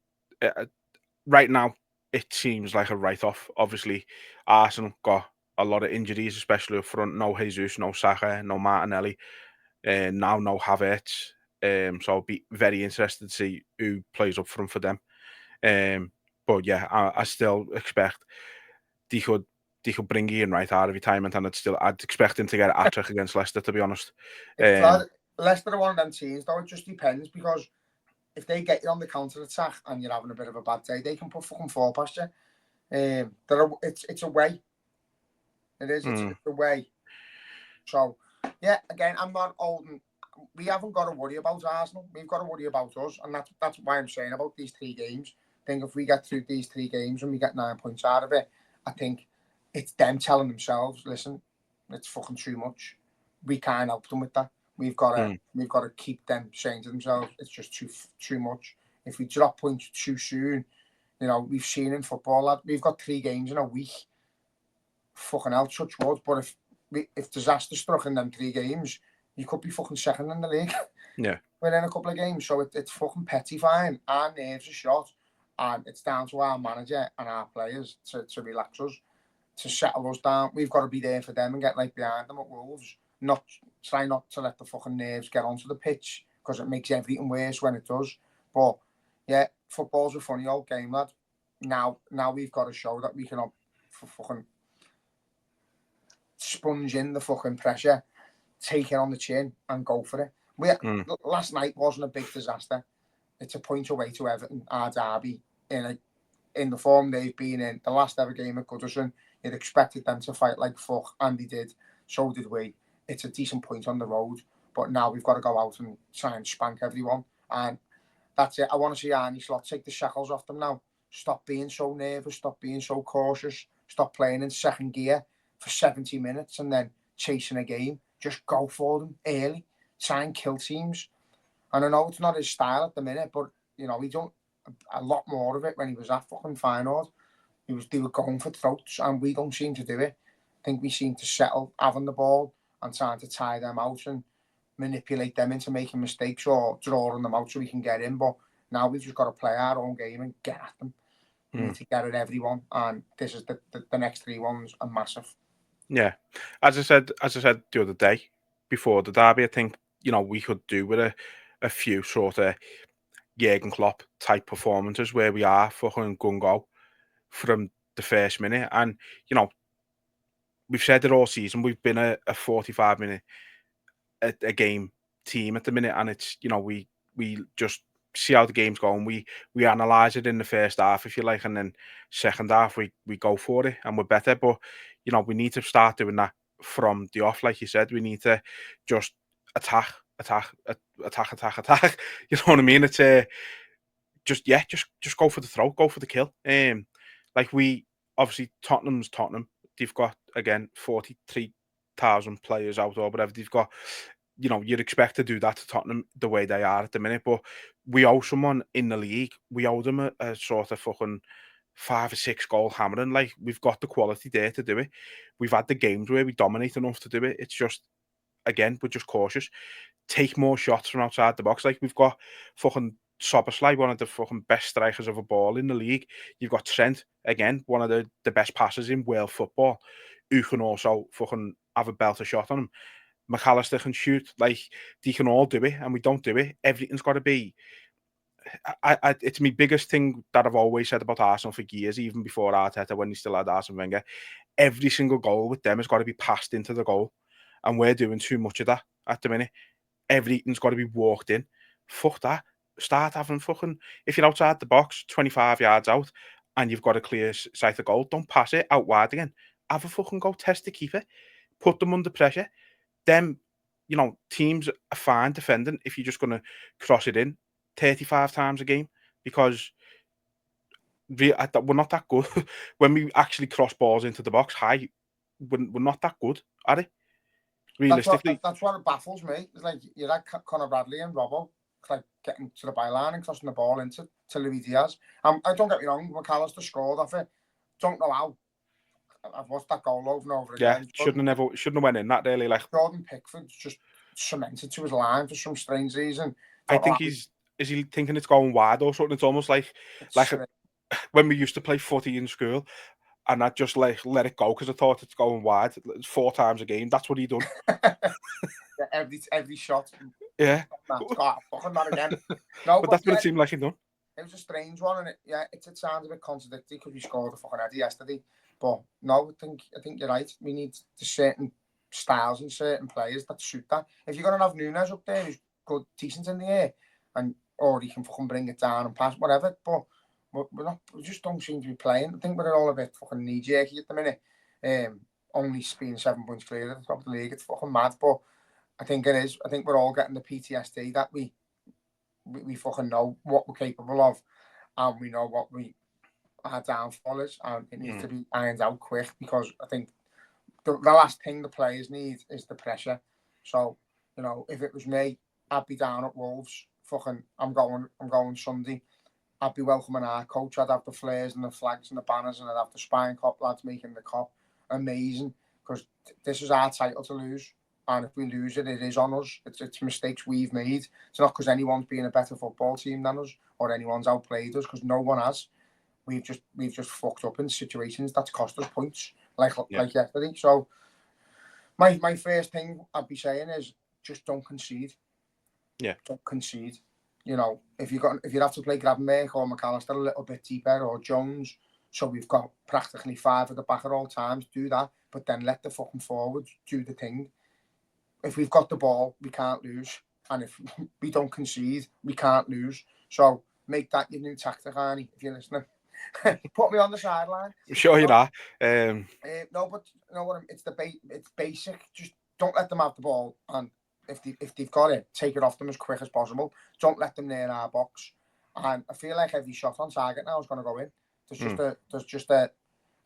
right now it seems like a write-off. Obviously, Arsenal got a lot of injuries, especially up front. No Jesus, no Saka, no Martinelli, now no Havertz. So I'll be very interested to see who plays up front for them. But yeah, I still expect they could bring Ian right out of retirement, and I'd expect him to get a hat-trick against Leicester, to be honest. Leicester are one of them teams, though. It just depends, because if they get you on the counter-attack and you're having a bit of a bad day, they can put fucking 4 past you. It's a way. It is. It's a way. So, yeah, again, I'm not old. We haven't got to worry about Arsenal. We've got to worry about us, and that's why I'm saying about these 3 games. I think if we get through these 3 games and we get 9 points out of it, I think it's them telling themselves, listen, it's fucking too much. We can't help them with that. We've got to keep them saying to themselves, it's just too much. If we drop points too soon, you know, we've seen in football that we've got 3 games in a week. Fucking hell, touch wood. But if disaster struck in them 3 games, you could be fucking second in the league. Yeah. Within a couple of games. So it's fucking petty fine. Our nerves are shot. And it's down to our manager and our players to relax us, to settle us down. We've got to be there for them and get like behind them at Wolves. Try not to let the fucking nerves get onto the pitch, because it makes everything worse when it does. But yeah, football's a funny old game, lad. Now we've got to show that we can fucking sponge in the fucking pressure, take it on the chin, and go for it. Last night wasn't a big disaster. It's a point away to Everton, our derby, in the form they've been in. The last ever game at Goodison, you'd expected them to fight like fuck, and they did. So did we. It's a decent point on the road, but now we've got to go out and try and spank everyone. And that's it. I want to see Arnie Slot take the shackles off them now. Stop being so nervous. Stop being so cautious. Stop playing in second gear for 70 minutes and then chasing a game. Just go for them early. Try and kill teams. And I know it's not his style at the minute, but you know, he done a lot more of it when he was at fucking Feyenoord. They were going for throats, and we don't seem to do it. I think we seem to settle having the ball and trying to tie them out and manipulate them into making mistakes or drawing them out so we can get in. But now we've just got to play our own game and get at them. We need to get at everyone, and this is the next 3 ones are massive. Yeah, as I said the other day before the derby, I think we could do with a few sort of Jurgen Klopp type performances where we are fucking gung go from the first minute, and we've said it all season. We've been a 45-minute a game team at the minute, and it's we just see how the game's going. We analyse it in the first half, if you like, and then second half we go for it and we're better. But we need to start doing that from the off, like you said. We need to just attack. You know what I mean? It's just go for the throat, go for the kill. Like we obviously Tottenham's Tottenham. They've got again 43,000 players out or whatever. They've got you'd expect to do that to Tottenham the way they are at the minute, but we owe someone in the league. We owe them a sort of fucking 5 or 6 goal hammering. Like we've got the quality there to do it. We've had the games where we dominate enough to do it. It's just again we're just cautious. Take more shots from outside the box. Like we've got fucking Soboslai, one of the fucking best strikers of a ball in the league. You've got Trent, again, one of the best passers in world football, who can also fucking have a belter shot on him. McAllister can shoot. Like, they can all do it, and we don't do it. Everything's got to be... it's my biggest thing that I've always said about Arsenal for years, even before Arteta, when he still had Arsene Wenger. Every single goal with them has got to be passed into the goal, and we're doing too much of that at the minute. Everything's got to be walked in. Fuck that. Start having fucking... If you're outside the box, 25 yards out, and you've got a clear sight of goal, don't pass it out wide again. Have a fucking go, test the keeper. Put them under pressure. Them, teams are fine defending if you're just going to cross it in 35 times a game, because we're not that good. When we actually cross balls into the box high, we're not that good, are they? Realistically. That's what baffles me. It's like you're like Conor Bradley and Robbo, like getting to the byline and crossing the ball into Luis Diaz. I don't get me wrong, McAllister scored off it. Don't know how. I've watched that goal over and over again. Shouldn't have went in that really. Like Jordan Pickford's just cemented to his line for some strange reason. I think is he thinking it's going wide or something? It's almost like when we used to play footy in school, and I'd just like let it go because I thought it's going wide. It's 4 times a game. That's what he done. every shot. Yeah. Fucking that again. No, but that's what it seemed like he done. It was a strange one, and it sounds a bit contradictory because we scored a fucking header yesterday. But no, I think you're right. We need certain styles and certain players that suit that. If you're gonna have Nunes up there who's good, decent in the air, or he can fucking bring it down and pass, whatever. But we just don't seem to be playing. I think we're all a bit fucking knee-jerky at the minute. Only being 7 points clear at the top of the league. It's fucking mad, but I think it is. I think we're all getting the PTSD that we fucking know what we're capable of, and we know what our downfall is, and it needs to be ironed out quick, because I think the last thing the players need is the pressure. So, if it was me, I'd be down at Wolves. Fucking, I'm going Sunday. I'd be welcoming our coach. I'd have the flares and the flags and the banners, and I'd have the Spine Cop lads making the cop. Amazing, because this is our title to lose. And if we lose it, it is on us. It's mistakes we've made. It's not because anyone's been a better football team than us or anyone's outplayed us, because no one has. We've just fucked up in situations that's cost us points, like yesterday. So my first thing I'd be saying is just don't concede. Yeah. Don't concede. you know, if you'd have to play Gravenberch or McAllister a little bit deeper or Jones, so we've got practically 5 at the back at all times, do that, but then let the fucking forwards do the thing. If we've got the ball, we can't lose. And if we don't concede, we can't lose. So make that your new tactic, Arnie, if you're listening. Put me on the sideline. I'm sure you're not. No, but you know what? It's basic. Just don't let them have the ball, and if they've got it, take it off them as quick as possible. Don't let them near our box. And I feel like every shot on target now is going to go in. There's just a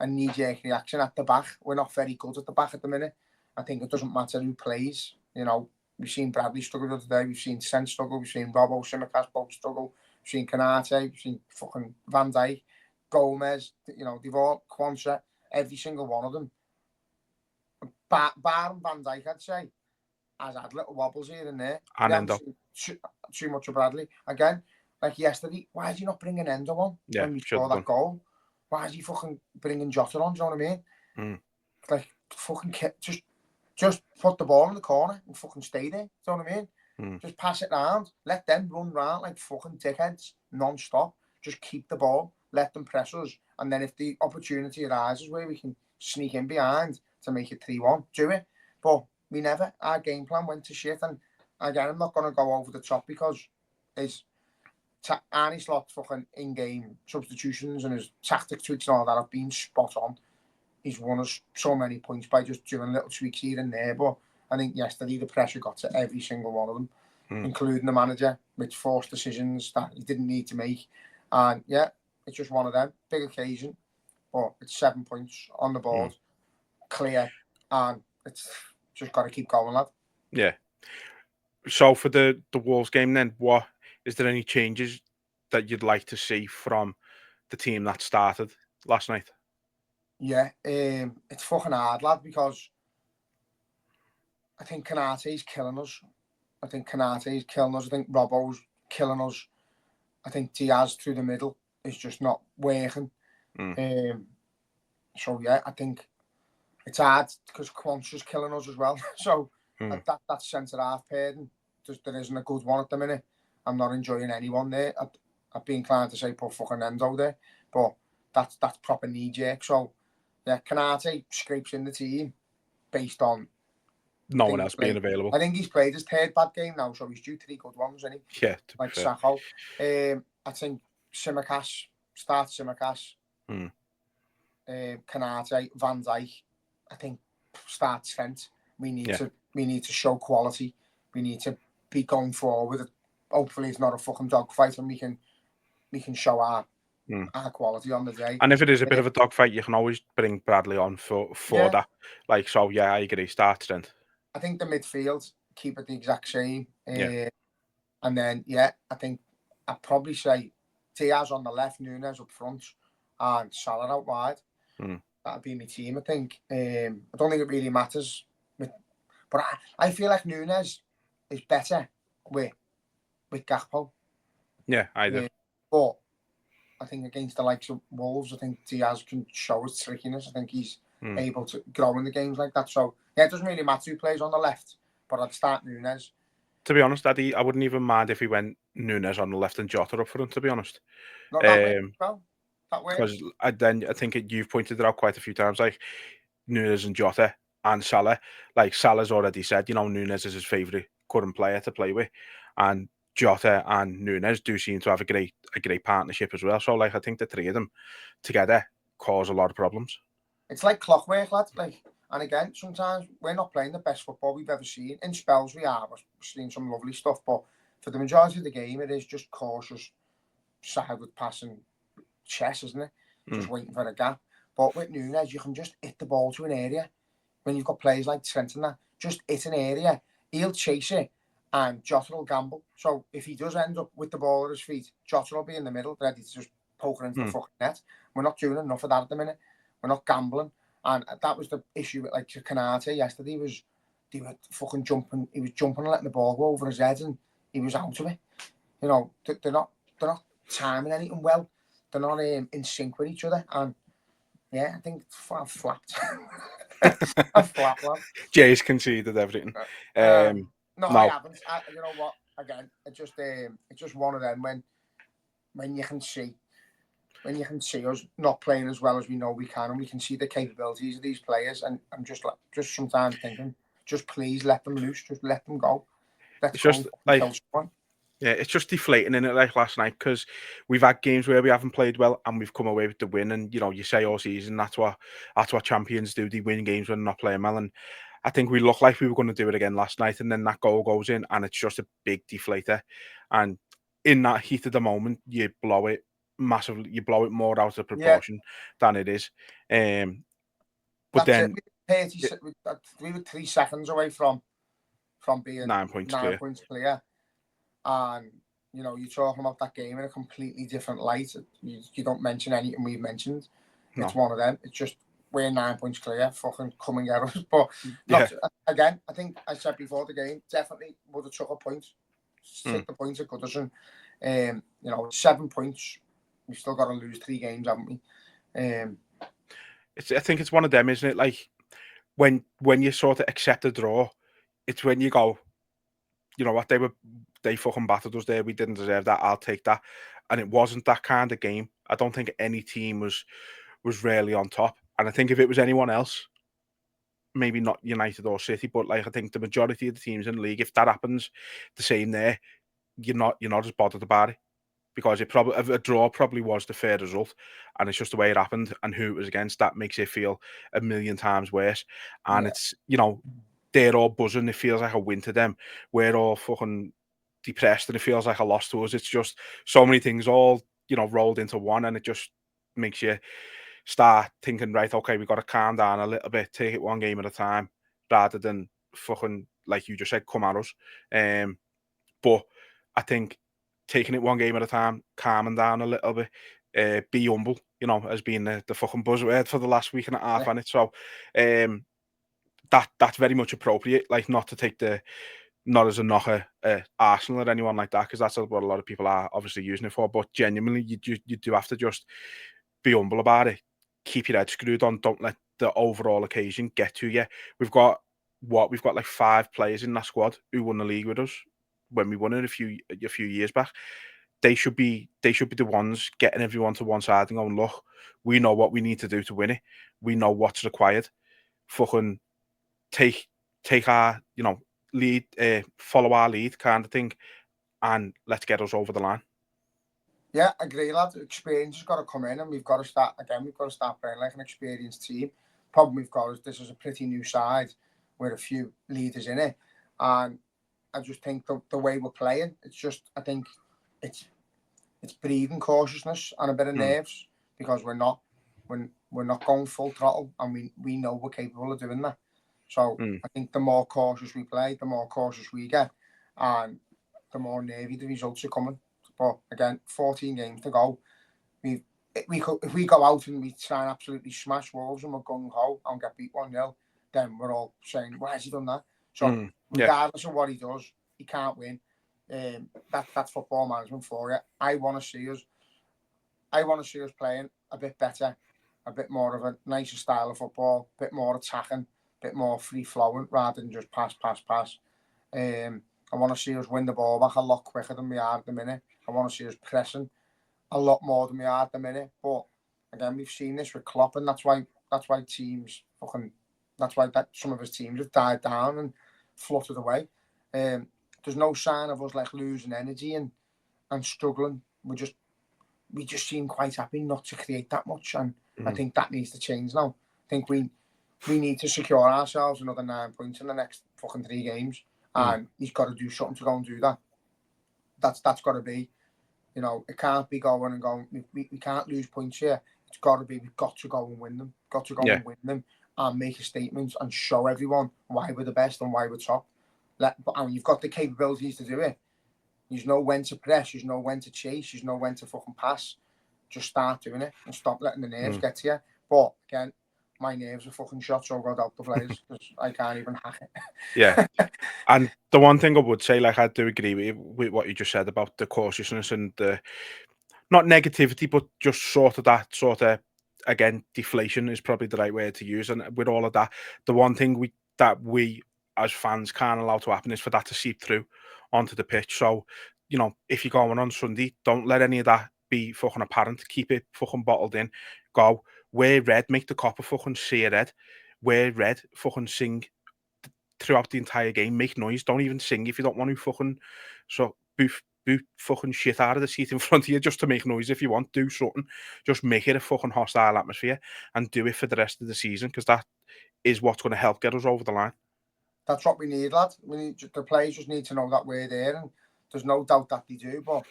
knee-jerk reaction at the back. We're not very good at the back at the minute. I think it doesn't matter who plays. You know, we've seen Bradley struggle today. We've seen Sen struggle. We've seen Robbo, Simicast both struggle. We've seen Canate. We've seen fucking Van Dijk, Gomez. You know, they've all Quansah. Every single one of them. Bar Van Dijk, I'd say, has had little wobbles here and there. And Endo. Too much of Bradley. Again, like yesterday, why is he not bringing Endo on when we score that goal? Why is he fucking bringing Jota on? Do you know what I mean? Like, fucking just put the ball in the corner and fucking stay there. Do you know what I mean? Just pass it round. Let them run round like fucking dickheads non-stop. Just keep the ball. Let them press us. And then if the opportunity arises where we can sneak in behind to make it 3-1, do it. But we never. Our game plan went to shit. And again, I'm not going to go over the top because his Arnie Slot's fucking in-game substitutions and his tactic tweaks and all that have been spot on. He's won us so many points by just doing little tweaks here and there. But I think yesterday the pressure got to every single one of them, including the manager, with forced decisions that he didn't need to make. And yeah, it's just one of them. Big occasion, but it's 7 points on the board, clear, and it's just got to keep going, lad. Yeah. So for the Wolves game then, is there any changes that you'd like to see from the team that started last night? Yeah, it's fucking hard, lad, because I think Kanate's killing us. I think Robbo's killing us. I think Diaz through the middle is just not working. So yeah, I think it's hard because Quansah's killing us as well. So that centre half pairing, there isn't a good one at the minute. I'm not enjoying anyone there. I'd be inclined to say put fucking Endo there, but that's proper knee jerk. So yeah, Canate scrapes in the team based on no one else being available. I think he's played his third bad game now, so he's due 3 good ones, isn't he? Yeah, like Sakho. I think Simicast starts Simicast. Canate, Van Dijk. I think starts Trent. We need to show quality. We need to be going forward. Hopefully, it's not a fucking dogfight, and we can show our quality on the day. And if it is a bit of a dogfight, you can always bring Bradley on for that. Like, so yeah, I agree. Start Trent. I think the midfield keep it the exact same. And then I think I'd probably say Diaz on the left, Nunes up front, and Salah out wide. That'd be my team, I think. I don't think it really matters. But I feel like Nunes is better with Gakpo. Yeah, I do. But I think against the likes of Wolves, I think Diaz can show his trickiness. I think he's able to grow in the games like that. So, yeah, it doesn't really matter who plays on the left, but I'd start Nunes. To be honest, Daddy, I wouldn't even mind if he went Nunes on the left and Jota up front, to be honest. Not that way, well. That way. Because I think you've pointed it out quite a few times, like Nunes and Jota and Salah. Like, Salah's already said, Nunes is his favourite current player to play with. And Jota and Nunes do seem to have a great partnership as well. So, like, I think the three of them together cause a lot of problems. It's like clockwork, lads. Like, and again, sometimes we're not playing the best football we've ever seen. In spells, we are. We're seeing some lovely stuff, but for the majority of the game, it is just cautious, side with passing chess, isn't it? Just waiting for a gap. But with Nunes, you can just hit the ball to an area. When you've got players like Trent and that, just hit an area. He'll chase it, and Jota will gamble. So if he does end up with the ball at his feet, Jota will be in the middle, ready to just poke it into the fucking net. We're not doing enough of that at the minute. We're not gambling. And that was the issue with, like, Canate yesterday. They were fucking jumping. He was jumping and letting the ball go over his head, and he was out of it. They're not timing anything well. They're not in sync with each other. And yeah, I think I've flapped. I've flapped, lad. Jay's conceded everything. No, I haven't. You know what? again, it's just one of them when you can see us not playing as well as we know we can, and we can see the capabilities of these players, and I'm just sometimes thinking, just please let them loose, just let them go. Let's It's go just and kill someone. Yeah, it's just deflating in it like last night because we've had games where we haven't played well and we've come away with the win. And you say all season that's what champions do. They win games when they're not playing well. And I think we looked like we were going to do it again last night. And then that goal goes in, and it's just a big deflator. And in that heat of the moment, you blow it massively. You blow it more out of proportion than it is. But That's then it. We were 3 seconds away from being 9 points 9 points clear. And you're talking about that game in a completely different light. You don't mention anything we've mentioned. It's one of them. It's just we're 9 points clear. Fucking coming at us. But again, I think I said before the game, definitely would have took a point. Take the points at Goodison. 7 points. We've still got to lose 3 games, haven't we? I think it's one of them, isn't it? Like when you sort of accept a draw, it's when you go, you know what, they fucking battered us there. We didn't deserve that. I'll take that. And it wasn't that kind of game. I don't think any team was really on top. And I think if it was anyone else, maybe not United or City, but like I think the majority of the teams in the league, if that happens, the same there, you're not as bothered about it. Because a draw probably was the fair result, and it's just the way it happened and who it was against that makes it feel a million times worse. And it's they're all buzzing. It feels like a win to them. We're all fucking depressed, and it feels like a loss to us. It's just so many things all rolled into one, and it just makes you start thinking, right, okay, we've got to calm down a little bit, take it one game at a time, rather than fucking like you just said, come at us. But I think taking it one game at a time, calming down a little bit, be humble, has been the fucking buzzword for the last week and a half, and it. So that's very much appropriate. Like not to take not as a knocker Arsenal or anyone like that, because that's what a lot of people are obviously using it for. But genuinely, you do have to just be humble about it. Keep your head screwed on. Don't let the overall occasion get to you. We've got like 5 players in that squad who won the league with us when we won it a few years back. They should be the ones getting everyone to one side and going, look, we know what we need to do to win it. We know what's required. Fucking take our lead, follow our lead kind of thing, and let's get us over the line. Yeah, I agree, lad. Experience has got to come in, and we've got to start playing like an experienced team. Problem we've got is this is a pretty new side with a few leaders in it, and I just think the way we're playing, I think it's breeding cautiousness and a bit of nerves, because we're not going full throttle, and we know we're capable of doing that. So I think the more cautious we play, the more cautious we get, and the more nervy the results are coming. But again, 14 games to go. If we go out and we try and absolutely smash Wolves and we're gung ho and get beat 1-0, then we're all saying, why has he done that? So regardless of what he does, he can't win. That's football management for you. I want to see us playing a bit better, a bit more of a nicer style of football, a bit more attacking, a bit more free flowing rather than just pass. I want to see us win the ball back a lot quicker than we are at the minute. I want to see us pressing a lot more than we are at the minute. But again, we've seen this with Klopp, and that's why teams some of his teams have died down and fluttered away. There's no sign of us like losing energy and struggling. We just seem quite happy not to create that much, and I think that needs to change now. I think we need to secure ourselves another 9 points in the next fucking 3 games, and he's got to do something to go and do that. That's got to be, it can't be going and going. We can't lose points here. It's got to be, we've got to go and win them. And win them and make a statement and show everyone why we're the best and why we're top. And you've got the capabilities to do it. You know when to press, you know when to chase, you know when to fucking pass. Just start doing it and stop letting the nerves get to you. But again, my nerves are fucking shot, so I've got out the players because I can't even hack it. Yeah. And the one thing I would say, like, I do agree with what you just said about the cautiousness and the not negativity, but just sort of again, deflation is probably the right word to use. And with all of that, the one thing we as fans can't allow to happen is for that to seep through onto the pitch. So, you know, if you're going on Sunday, don't let any of that be fucking apparent. Keep it fucking bottled in. Go, wear red, make the copper fucking see a red. Wear red, fucking sing throughout the entire game. Make noise. Don't even sing if you don't want to fucking boot fucking shit out of the seat in front of you just to make noise if you want. Do something. Just make it a fucking hostile atmosphere and do it for the rest of the season, because that is what's going to help get us over the line. That's what we need, lad. We need the players just need to know that we're there, and there's no doubt that they do. But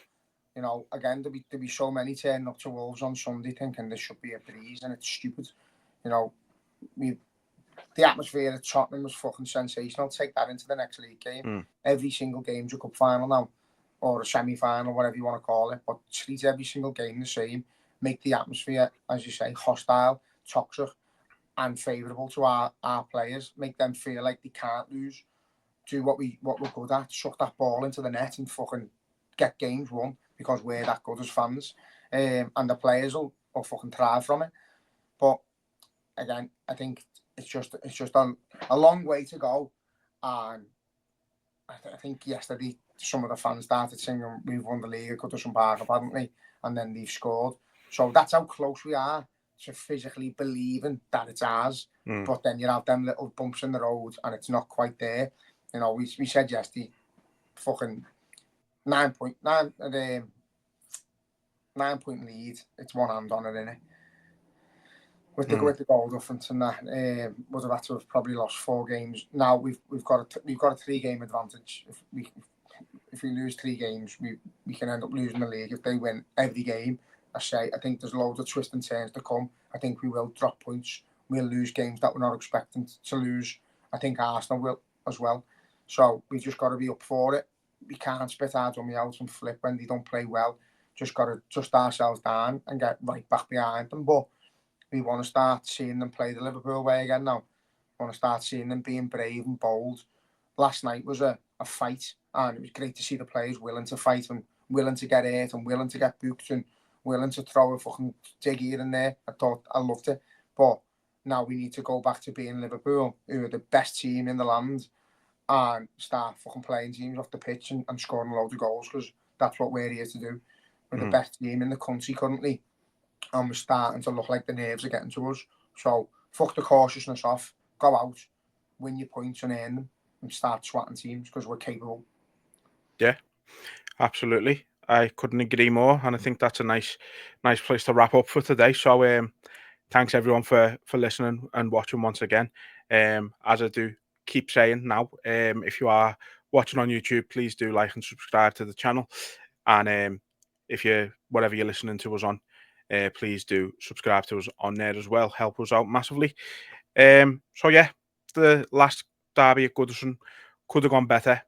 you know, again, there'll be so many turning up to Wolves on Sunday thinking this should be a breeze, and it's stupid. You know, the atmosphere at Tottenham was fucking sensational. Take that into the next league game. Every single game's a cup final now, or a semi-final, whatever you want to call it. But treat every single game the same. Make the atmosphere, as you say, hostile, toxic, and favourable to our players. Make them feel like they can't lose. Do what we're good at. Suck that ball into the net and fucking get games won, because we're that good as fans. And the players will fucking thrive from it. But again, I think it's just a long way to go. And I think yesterday some of the fans started singing "We've won the league at Goodison Park," apparently, and then they've scored. So that's how close we are to physically believing that it's ours. But then you have them little bumps in the road and it's not quite there. You know, we said yesterday, fucking 9 point lead. It's one hand on it, innit? With the goal difference and that, would have had to have probably lost 4 games. Now we've got a 3-game advantage. If we lose 3 games, we can end up losing the league. If they win every game, I think there's loads of twists and turns to come. I think we will drop points. We'll lose games that we're not expecting to lose. I think Arsenal will as well. So we've just got to be up for it. We can't spit our dummy out and flip when they don't play well. Just got to dust ourselves down and get right back behind them. But we want to start seeing them play the Liverpool way again now. We want to start seeing them being brave and bold. Last night was a fight, and it was great to see the players willing to fight and willing to get hurt and willing to get booked and willing to throw a fucking dig here and there. I loved it. But now we need to go back to being Liverpool, who are the best team in the land, and start fucking playing teams off the pitch and scoring a load of goals, because that's what we're here to do. We're the best team in the country currently, and we're starting to look like the nerves are getting to us. So fuck the cautiousness off, go out, win your points and earn them, and start swatting teams, because we're capable. Yeah, absolutely. I couldn't agree more, and I think that's a nice place to wrap up for today. So thanks everyone for listening and watching once again. As I do keep saying now, if you are watching on YouTube, please do like and subscribe to the channel. And if you whatever you're listening to us on, please do subscribe to us on there as well. Help us out massively. So yeah, the last derby at Goodison could have gone better,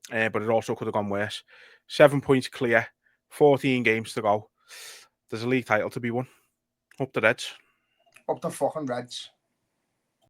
but it also could have gone worse. 7 points clear, 14 games to go. There's a league title to be won. Up the Reds. Up the fucking Reds.